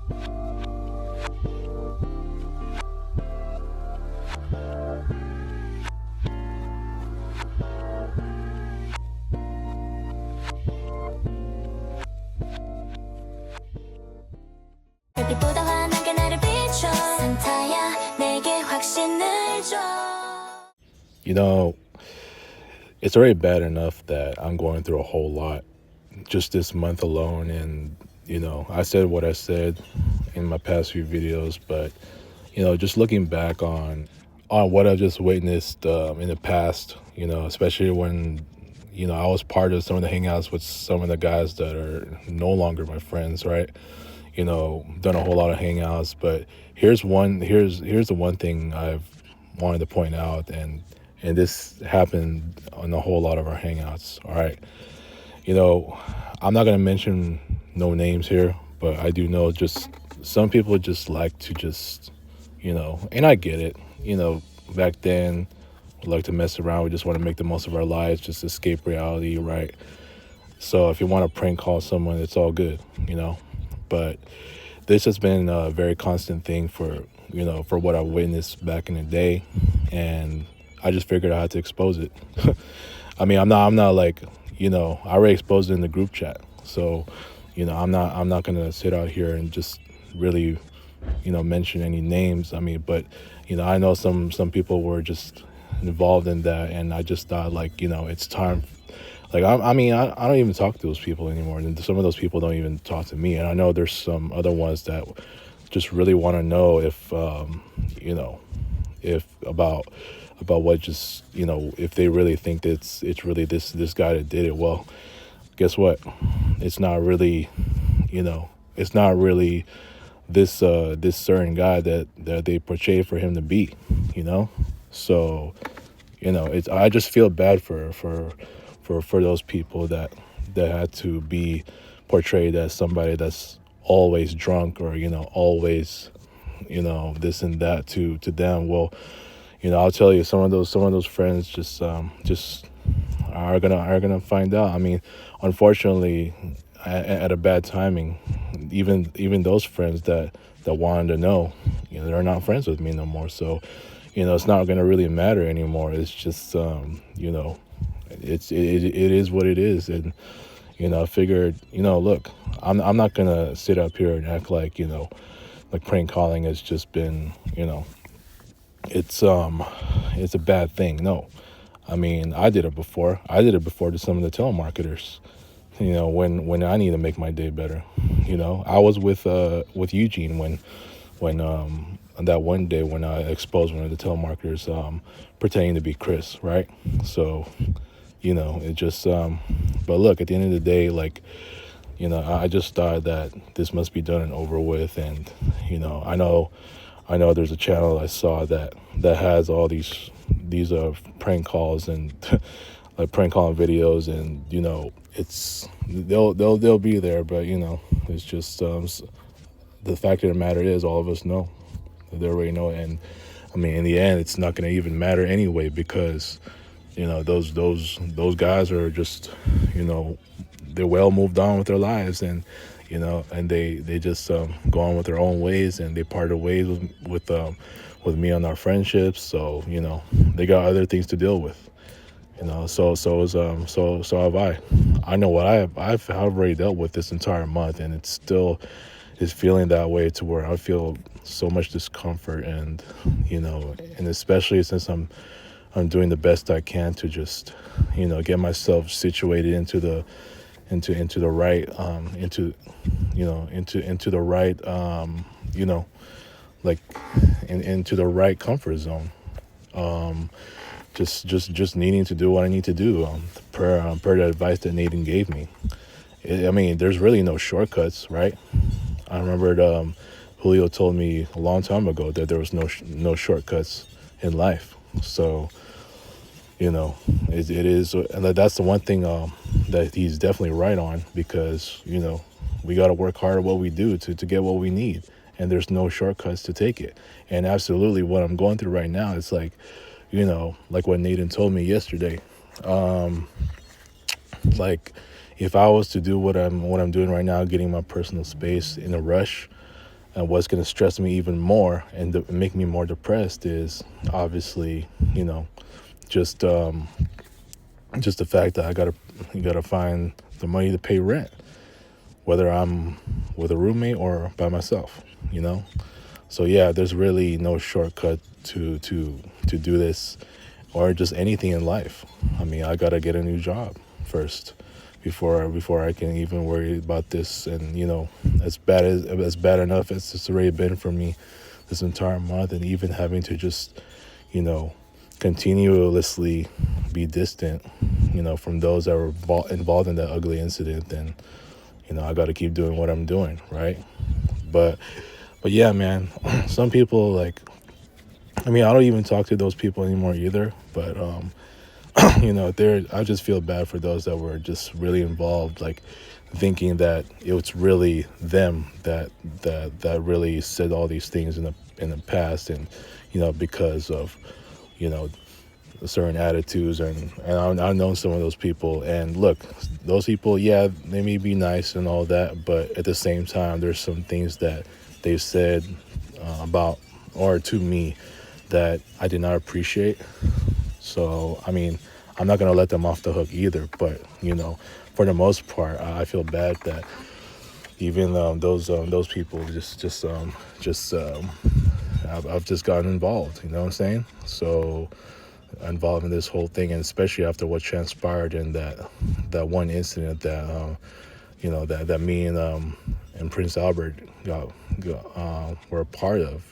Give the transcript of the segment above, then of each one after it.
You know, it's already bad enough that I'm going through a whole lot just this month alone. And, I said what I said in my past few videos, but, just looking back on what I just witnessed in the past, especially when, I was part of some of the hangouts with some of the guys that are no longer my friends, right? Done a whole lot of hangouts, but here's the one thing I've wanted to point out, and this happened on a whole lot of our hangouts. All right, I'm not gonna mention no names here, but I do know just some people just like to just, and I get it. Back then, we like to mess around. We just want to make the most of our lives, just escape reality, right? So if you want to prank call someone, it's all good, But this has been a very constant thing for what I witnessed back in the day, and I just figured I had to expose it. I mean, I'm not like, I already exposed it in the group chat, so I'm not gonna sit out here and just really, mention any names. I mean, but I know some people were just involved in that, and I just thought, like, it's time. Like, I don't even talk to those people anymore, and some of those people don't even talk to me. And I know there's some other ones that just really want to know if, if about what, just, if they really think that it's really this guy that did it. Well, guess what? It's not really, it's not really this certain guy that they portrayed for him to be, So, I just feel bad for those people that had to be portrayed as somebody that's always drunk, or always, this and that to them. Well, I'll tell you, some of those friends just are gonna find out. I mean, unfortunately, at a bad timing, even those friends that wanted to know, they're not friends with me no more. So, it's not gonna really matter anymore. It's just it is what it is. And I figured, look, I'm not gonna sit up here and act like, like prank calling has just been, it's a bad thing. No, I mean, I did it before to some of the telemarketers, when I need to make my day better. I was with Eugene when that one day when I exposed one of the telemarketers pretending to be Chris, right? So, it just but look, at the end of the day, like, I just thought that this must be done and over with. And I know there's a channel I saw that has all these prank calls and like prank calling videos, and it's they'll be there, but it's just the fact of the matter is, all of us know, they already know. And I mean, in the end, it's not going to even matter anyway, because those guys are just, they're well moved on with their lives, and and they just go on with their own ways, and they parted ways with me on our friendships. So they got other things to deal with. So have I. I know what I've already dealt with this entire month, and it still is feeling that way, to where I feel so much discomfort. And and especially since I'm doing the best I can to just get myself situated into the right into the right like into the right comfort zone. Just needing to do what I need to do, per the advice that Nathan gave me. I mean, there's really no shortcuts, right? I remember Julio told me a long time ago that there was no shortcuts in life. So it is, and that's the one thing that he's definitely right on, because we got to work hard at what we do to get what we need, and there's no shortcuts to take it. And absolutely, what I'm going through right now, it's like, like what Nathan told me yesterday, like, if I was to do what I'm doing right now, getting my personal space in a rush, And what's going to stress me even more and make me more depressed is obviously, just just the fact that you gotta find the money to pay rent, whether I'm with a roommate or by myself. You know, so yeah, there's really no shortcut to do this or just anything in life. I mean, I gotta get a new job first before I can even worry about this. And as bad enough as it's already been for me this entire month, and even having to just you know continuously be distant, from those that were involved in that ugly incident, then I got to keep doing what I'm doing, right? But yeah, man, some people like. I mean, I don't even talk to those people anymore either. But I just feel bad for those that were just really involved, like thinking that it was really them that really said all these things in the past, and because of you know certain attitudes, and I've known some of those people. And look, those people, yeah, they may be nice and all that, but at the same time, there's some things that they've said about or to me that I did not appreciate. So I mean, I'm not gonna let them off the hook either. But for the most part, I feel bad that even those people I've just gotten involved. You know what I'm saying? So involved in this whole thing, and especially after what transpired in that one incident that that me and Prince Albert were a part of.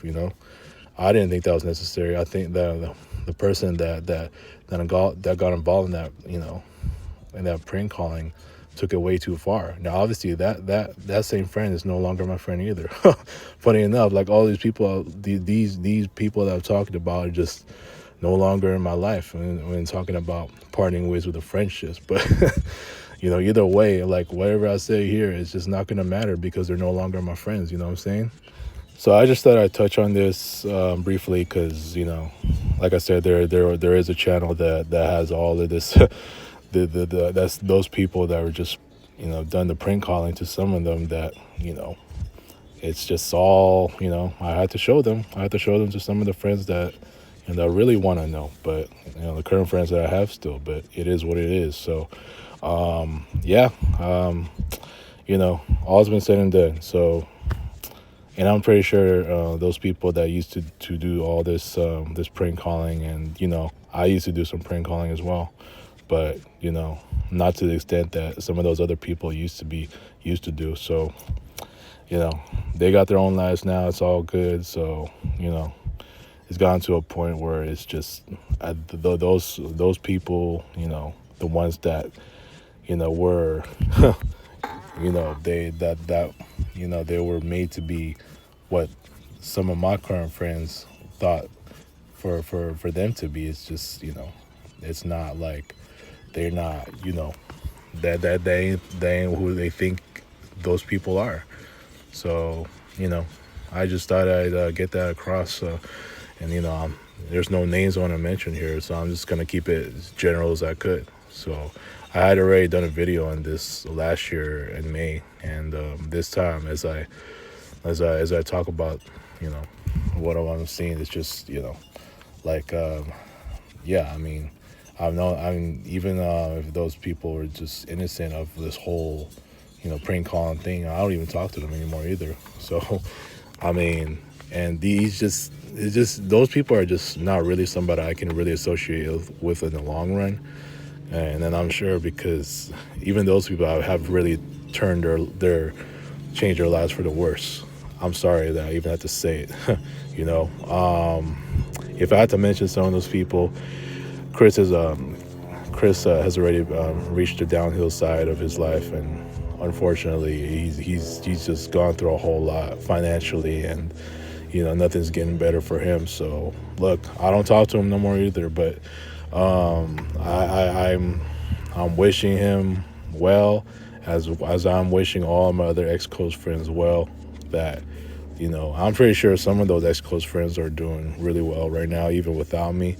I didn't think that was necessary. I think that the person that got involved in that in that prank calling took it way too far. Now, obviously, that same friend is no longer my friend either. Funny enough, like all these people, these people that I'm talking about are just no longer in my life when talking about parting ways with the friendships. But either way, like whatever I say here is just not gonna matter because they're no longer my friends. You know what I'm saying? So I just thought I'd touch on this briefly because like I said, there is a channel that has all of this. That's those people that were just done the prank calling to some of them that it's just all I had to show them. I had to show them to some of the friends that that really want to know. But the current friends that I have still. But it is what it is. So yeah, all's been said and done. So. And I'm pretty sure those people that used to do all this this prank calling, and I used to do some prank calling as well, but not to the extent that some of those other people used to do. So they got their own lives now. It's all good. So it's gotten to a point where it's just those people, the ones that were they were made to be what some of my current friends thought for them to be. It's just it's not like they're not that they ain't who they think those people are. So I just thought I'd get that across. And there's no names I want to mention here, so I'm just gonna keep it as general as I could. So I had already done a video on this last year in May, and this time as I talk about what I'm seeing, it's just like yeah, I mean even if those people were just innocent of this whole prank calling thing, I don't even talk to them anymore either. So I mean, and it's just those people are just not really somebody I can really associate with in the long run. And then I'm sure because even those people have really turned changed their lives for the worse. I'm sorry that I even have to say it. If I had to mention some of those people, Chris has already reached the downhill side of his life, and unfortunately, he's just gone through a whole lot financially, and nothing's getting better for him. So look, I don't talk to him no more either, but. I'm wishing him well, as I'm wishing all my other ex-close friends well. That I'm pretty sure some of those ex-close friends are doing really well right now, even without me.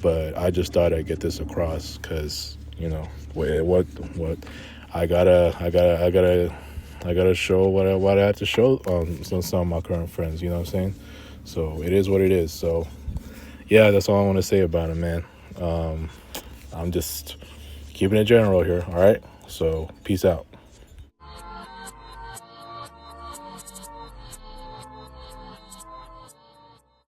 But I just thought I'd get this across because what I gotta I gotta show what I have to show some of my current friends. You know what I'm saying? So it is what it is. So yeah, that's all I want to say about it, man. I'm just keeping it general here. All right. So peace out.